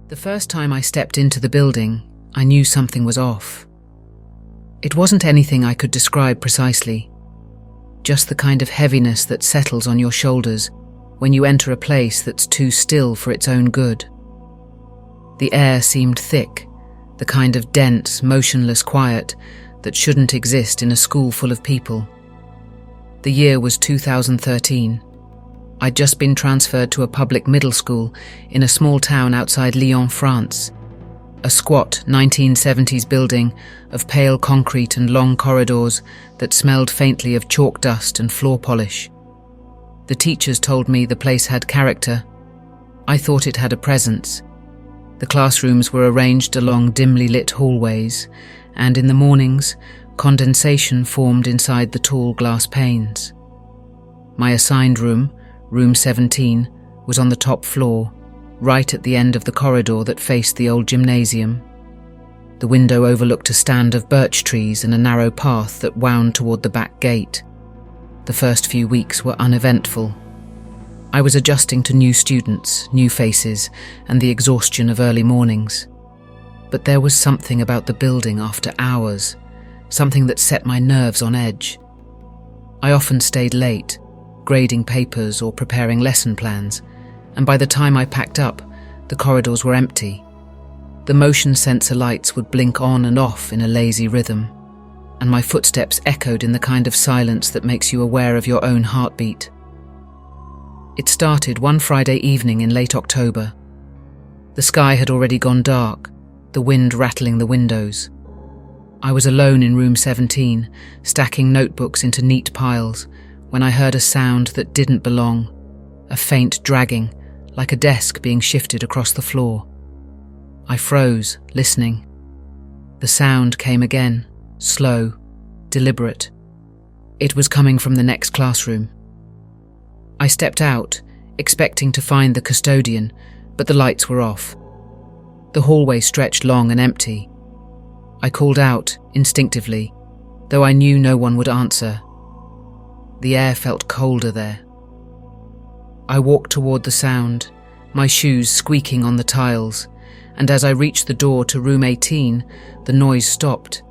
The first time I stepped into the building, I knew something was off. It wasn't anything I could describe precisely, just the kind of heaviness that settles on your shoulders when you enter a place that's too still for its own good. The air seemed thick, the kind of dense, motionless quiet that shouldn't exist in a school full of people. The year was 2013. I'd just been transferred to a public middle school in a small town outside Lyon, France. A squat 1970s building of pale concrete and long corridors that smelled faintly of chalk dust and floor polish. The teachers told me the place had character. I thought it had a presence. The classrooms were arranged along dimly lit hallways, and in the mornings, condensation formed inside the tall glass panes. My assigned room, room 17, was on the top floor, right at the end of the corridor that faced the old gymnasium. The window overlooked a stand of birch trees and a narrow path that wound toward the back gate. The first few weeks were uneventful. I was adjusting to new students, new faces, and the exhaustion of early mornings. But there was something about the building after hours, something that set my nerves on edge. I often stayed late, grading papers or preparing lesson plans, and by the time I packed up, the corridors were empty. The motion sensor lights would blink on and off in a lazy rhythm, and my footsteps echoed in the kind of silence that makes you aware of your own heartbeat. It started one Friday evening in late October. The sky had already gone dark, the wind rattling the windows. I was alone in room 17, stacking notebooks into neat piles, when I heard a sound that didn't belong, a faint dragging, like a desk being shifted across the floor. I froze, listening. The sound came again, slow, deliberate. It was coming from the next classroom. I stepped out, expecting to find the custodian, but the lights were off. The hallway stretched long and empty. I called out, instinctively, though I knew no one would answer. The air felt colder there. I walked toward the sound, my shoes squeaking on the tiles, and as I reached the door to room 18, the noise stopped.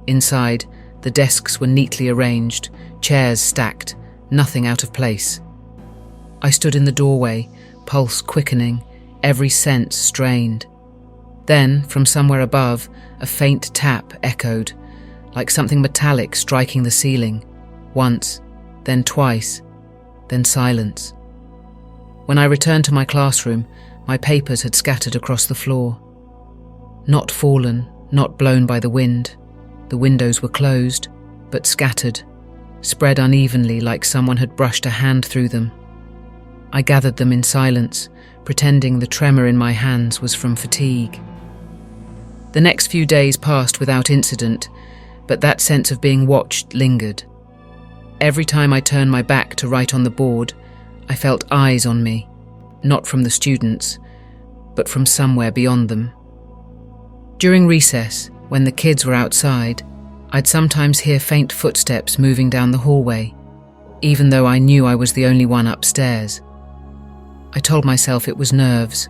Inside, the desks were neatly arranged, chairs stacked, nothing out of place. I stood in the doorway, pulse quickening, every sense strained. Then, from somewhere above, a faint tap echoed, like something metallic striking the ceiling. Once, then twice, then silence. When I returned to my classroom, my papers had scattered across the floor. Not fallen, not blown by the wind. The windows were closed, but scattered, spread unevenly like someone had brushed a hand through them. I gathered them in silence, pretending the tremor in my hands was from fatigue. The next few days passed without incident, but that sense of being watched lingered. Every time I turned my back to write on the board, I felt eyes on me, not from the students, but from somewhere beyond them. During recess, when the kids were outside, I'd sometimes hear faint footsteps moving down the hallway, even though I knew I was the only one upstairs. I told myself it was nerves,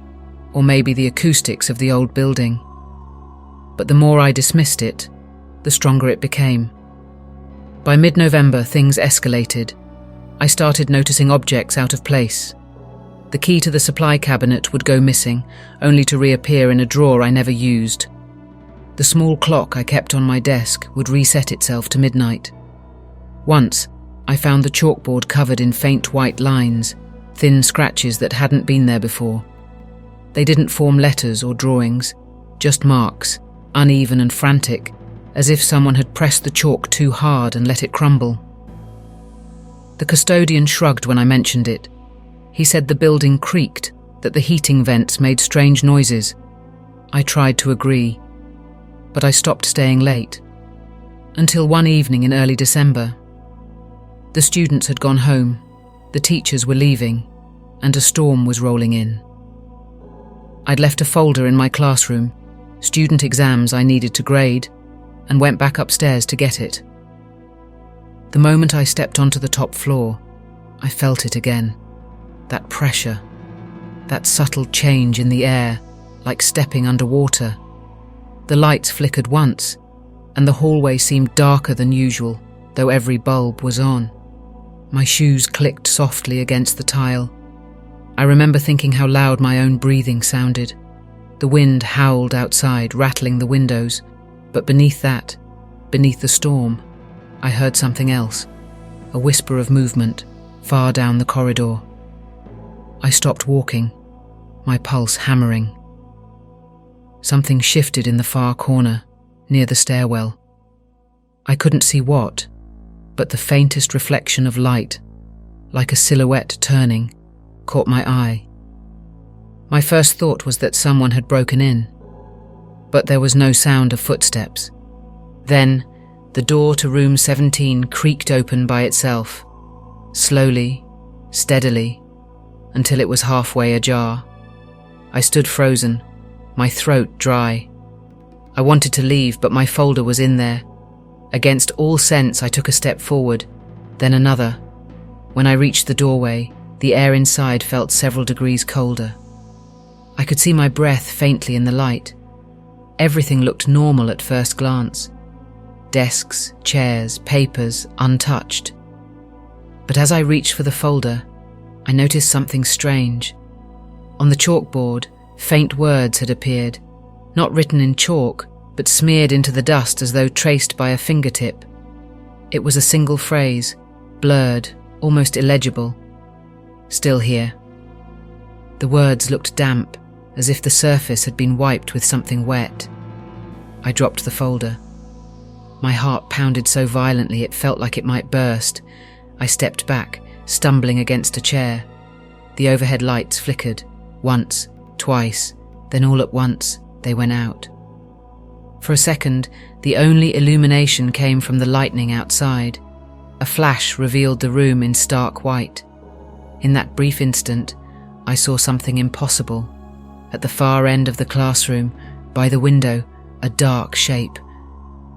or maybe the acoustics of the old building. But the more I dismissed it, the stronger it became. By mid-November, things escalated. I started noticing objects out of place. The key to the supply cabinet would go missing, only to reappear in a drawer I never used. The small clock I kept on my desk would reset itself to midnight. Once, I found the chalkboard covered in faint white lines, thin scratches that hadn't been there before. They didn't form letters or drawings, just marks, uneven and frantic, as if someone had pressed the chalk too hard and let it crumble. The custodian shrugged when I mentioned it. He said the building creaked, that the heating vents made strange noises. I tried to agree, but I stopped staying late. Until one evening in early December. The students had gone home, the teachers were leaving, and a storm was rolling in. I'd left a folder in my classroom, student exams I needed to grade, and went back upstairs to get it. The moment I stepped onto the top floor, I felt it again. That pressure, that subtle change in the air, like stepping underwater. The lights flickered once, and the hallway seemed darker than usual, though every bulb was on. My shoes clicked softly against the tile. I remember thinking how loud my own breathing sounded. The wind howled outside, rattling the windows, but beneath that, beneath the storm, I heard something else, a whisper of movement, far down the corridor. I stopped walking, my pulse hammering. Something shifted in the far corner, near the stairwell. I couldn't see what, but the faintest reflection of light, like a silhouette turning, caught my eye. My first thought was that someone had broken in, but there was no sound of footsteps. Then, the door to room 17 creaked open by itself, slowly, steadily, until it was halfway ajar. I stood frozen, my throat dry. I wanted to leave, but my folder was in there. Against all sense, I took a step forward, then another. When I reached the doorway, the air inside felt several degrees colder. I could see my breath faintly in the light. Everything looked normal at first glance. Desks, chairs, papers, untouched. But as I reached for the folder, I noticed something strange. On the chalkboard, faint words had appeared, not written in chalk, but smeared into the dust as though traced by a fingertip. It was a single phrase, blurred, almost illegible. Still here. The words looked damp, as if the surface had been wiped with something wet. I dropped the folder. My heart pounded so violently it felt like it might burst. I stepped back, stumbling against a chair. The overhead lights flickered, once, twice, then all at once they went out. For a second, the only illumination came from the lightning outside. A flash revealed the room in stark white. In that brief instant, I saw something impossible. At the far end of the classroom, by the window, a dark shape.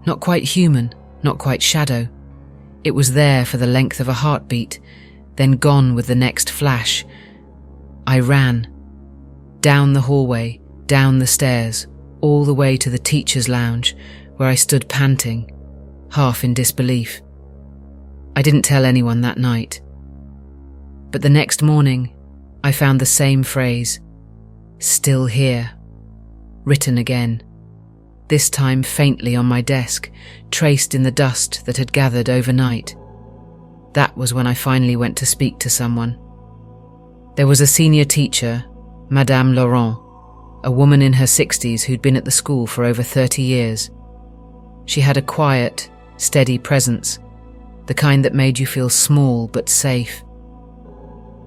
Not quite human, not quite shadow. It was there for the length of a heartbeat, then gone with the next flash. I ran. Down the hallway, down the stairs, all the way to the teacher's lounge, where I stood panting, half in disbelief. I didn't tell anyone that night. But the next morning, I found the same phrase, "Still here," written again, this time faintly on my desk, traced in the dust that had gathered overnight. That was when I finally went to speak to someone. There was a senior teacher, Madame Laurent, a woman in her 60s who'd been at the school for over 30 years. She had a quiet, steady presence, the kind that made you feel small but safe.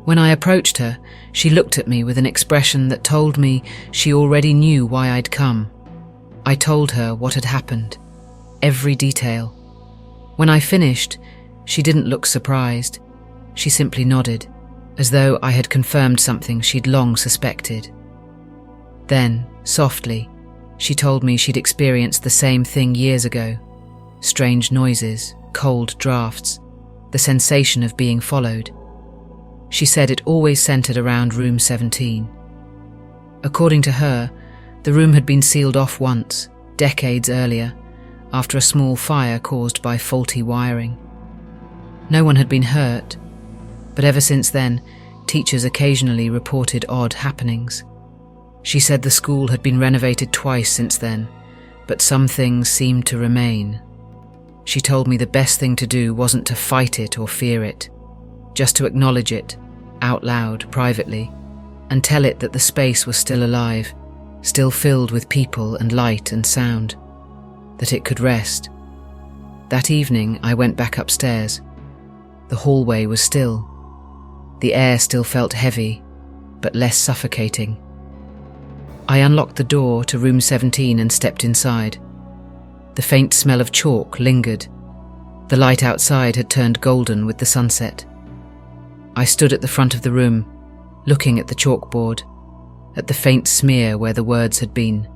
When I approached her, she looked at me with an expression that told me she already knew why I'd come. I told her what had happened, every detail. When I finished, she didn't look surprised. She simply nodded, as though I had confirmed something she'd long suspected. Then, softly, she told me she'd experienced the same thing years ago. Strange noises, cold drafts, the sensation of being followed. She said it always centered around room 17. According to her, the room had been sealed off once, decades earlier, after a small fire caused by faulty wiring. No one had been hurt, but ever since then, teachers occasionally reported odd happenings. She said the school had been renovated twice since then, but some things seemed to remain. She told me the best thing to do wasn't to fight it or fear it, just to acknowledge it, out loud, privately, and tell it that the space was still alive, still filled with people and light and sound, that it could rest. That evening, I went back upstairs. The hallway was still. The air still felt heavy, but less suffocating. I unlocked the door to room 17 and stepped inside. The faint smell of chalk lingered. The light outside had turned golden with the sunset. I stood at the front of the room, looking at the chalkboard, at the faint smear where the words had been.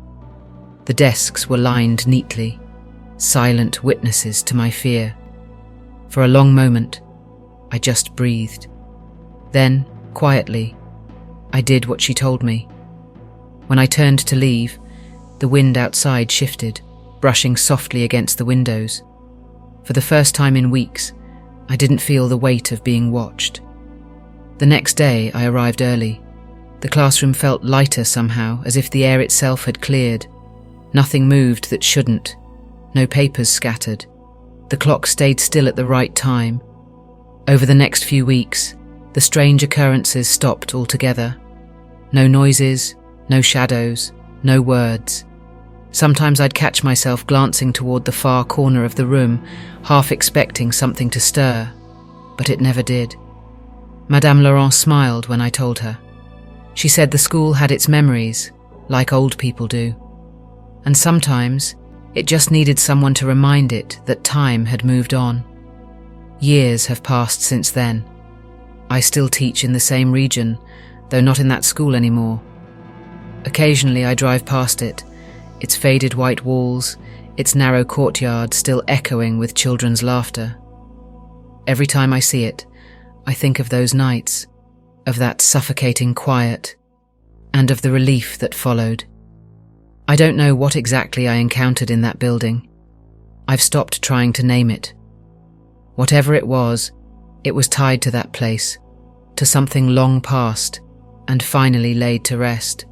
The desks were lined neatly, silent witnesses to my fear. For a long moment, I just breathed. Then, quietly, I did what she told me. When I turned to leave, the wind outside shifted, brushing softly against the windows. For the first time in weeks, I didn't feel the weight of being watched. The next day, I arrived early. The classroom felt lighter somehow, as if the air itself had cleared. Nothing moved that shouldn't. No papers scattered. The clock stayed still at the right time. Over the next few weeks, the strange occurrences stopped altogether. No noises, no shadows, no words. Sometimes I'd catch myself glancing toward the far corner of the room, half expecting something to stir, but it never did. Madame Laurent smiled when I told her. She said the school had its memories, like old people do. And sometimes, it just needed someone to remind it that time had moved on. Years have passed since then. I still teach in the same region, though not in that school anymore. Occasionally I drive past it, its faded white walls, its narrow courtyard still echoing with children's laughter. Every time I see it, I think of those nights, of that suffocating quiet, and of the relief that followed. I don't know what exactly I encountered in that building. I've stopped trying to name it. Whatever it was tied to that place, to something long past, and finally laid to rest.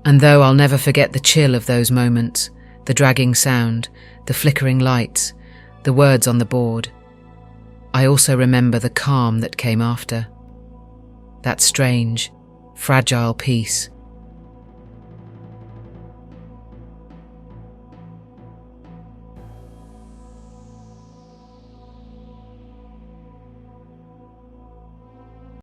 And though I'll never forget the chill of those moments, the dragging sound, the flickering lights, the words on the board, I also remember the calm that came after. That strange, fragile peace